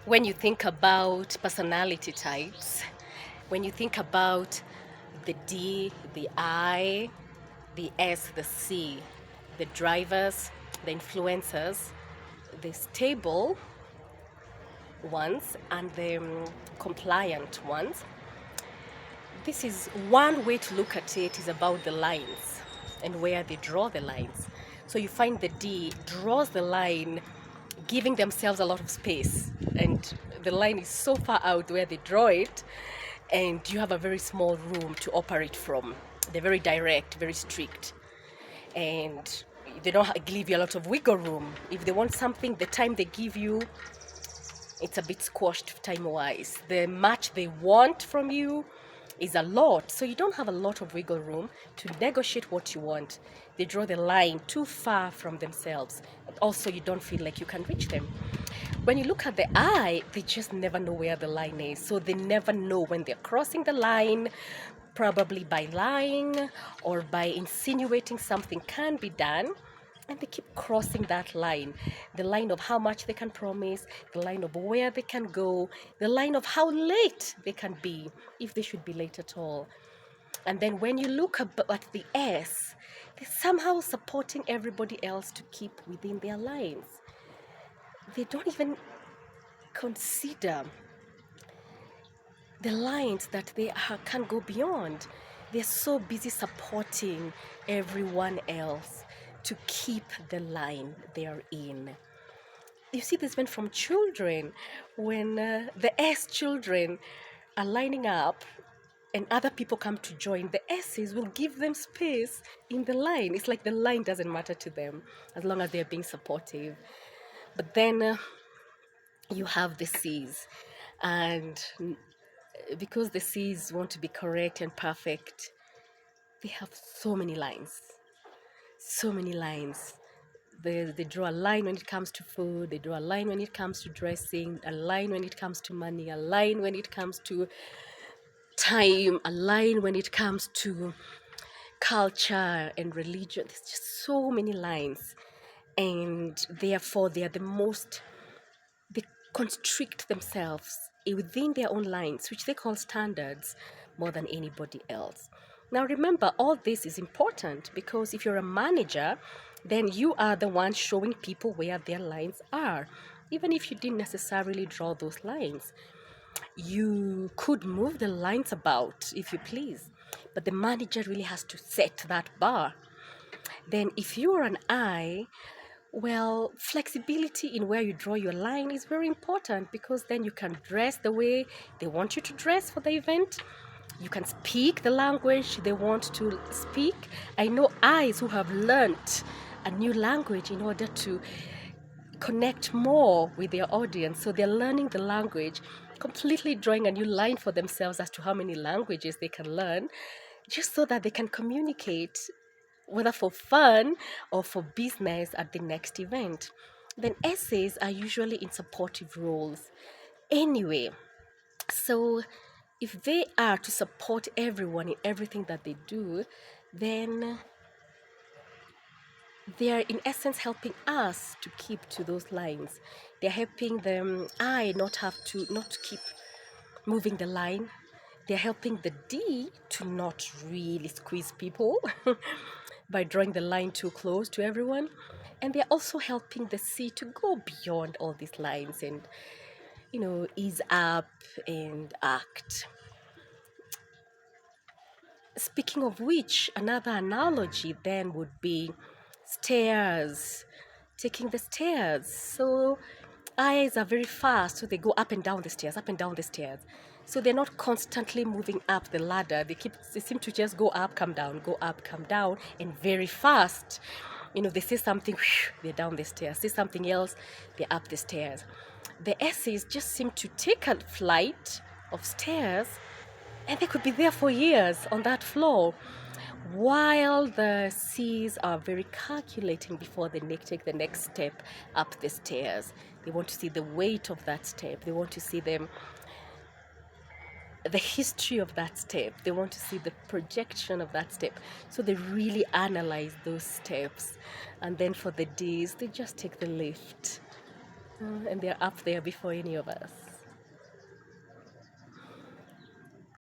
When you think about personality types, when you think about the D, the I, the S, the C, the drivers, the influencers, the stable ones, and the compliant ones, this is one way to look at it is about the lines and where they draw the lines. So you find the D draws the line, giving themselves a lot of space, and the line is so far out where they draw it, and you have a very small room to operate from. They're very direct, very strict, and they don't give you a lot of wiggle room. If they want something, the time they give you, it's a bit squashed time-wise. The much they want from you is a lot, so you don't have a lot of wiggle room to negotiate what you want. They draw the line too far from themselves. Also, you don't feel like you can reach them. When you look at the eye, they just never know where the line is, so they never know when they're crossing the line, probably by lying or by insinuating something can be done, and they keep crossing that line, the line of how much they can promise, the line of where they can go, the line of how late they can be, if they should be late at all. And then when you look at the S, they're somehow supporting everybody else to keep within their lines. They don't even consider the lines that they can go beyond. They're so busy supporting everyone else to keep the line they're in. You see this went from children, when the S children are lining up and other people come to join, the S's will give them space in the line. It's like the line doesn't matter to them as long as they're being supportive. But then you have the C's, and because the C's want to be correct and perfect, they have so many lines. So many lines. They draw a line when it comes to food, they draw a line when it comes to dressing, a line when it comes to money, a line when it comes to time, a line when it comes to culture and religion. There's just so many lines. And therefore, they are the most, they constrict themselves within their own lines, which they call standards, more than anybody else. Now, remember, all this is important because if you're a manager, then you are the one showing people where their lines are. Even if you didn't necessarily draw those lines, you could move the lines about if you please, but the manager really has to set that bar. Then, if you're an I, well, flexibility in where you draw your line is very important because then you can dress the way they want you to dress for the event. You can speak the language they want to speak. I know eyes who have learnt a new language in order to connect more with their audience. So they're learning the language, completely drawing a new line for themselves as to how many languages they can learn, just so that they can communicate, whether for fun or for business at the next event. Then essays are usually in supportive roles. Anyway, so if they are to support everyone in everything that they do, then they are in essence helping us to keep to those lines. They're helping them not keep moving the line. They're helping the D to not really squeeze people by drawing the line too close to everyone. And they're also helping the C to go beyond all these lines and, ease up and act. Speaking of which, another analogy then would be stairs, taking the stairs. So eyes are very fast, so they go up and down the stairs, up and down the stairs. So they're not constantly moving up the ladder. They seem to just go up, come down, go up, come down, and very fast. They say something, whew, they're down the stairs. Say something else, they're up the stairs. The essays just seem to take a flight of stairs, and they could be there for years on that floor, while the C's are very calculating before they take the next step up the stairs. They want to see the weight of that step. They want to see the history of that step. They want to see the projection of that step. So they really analyze those steps. And then for the D's, they just take the lift. And they're up there before any of us.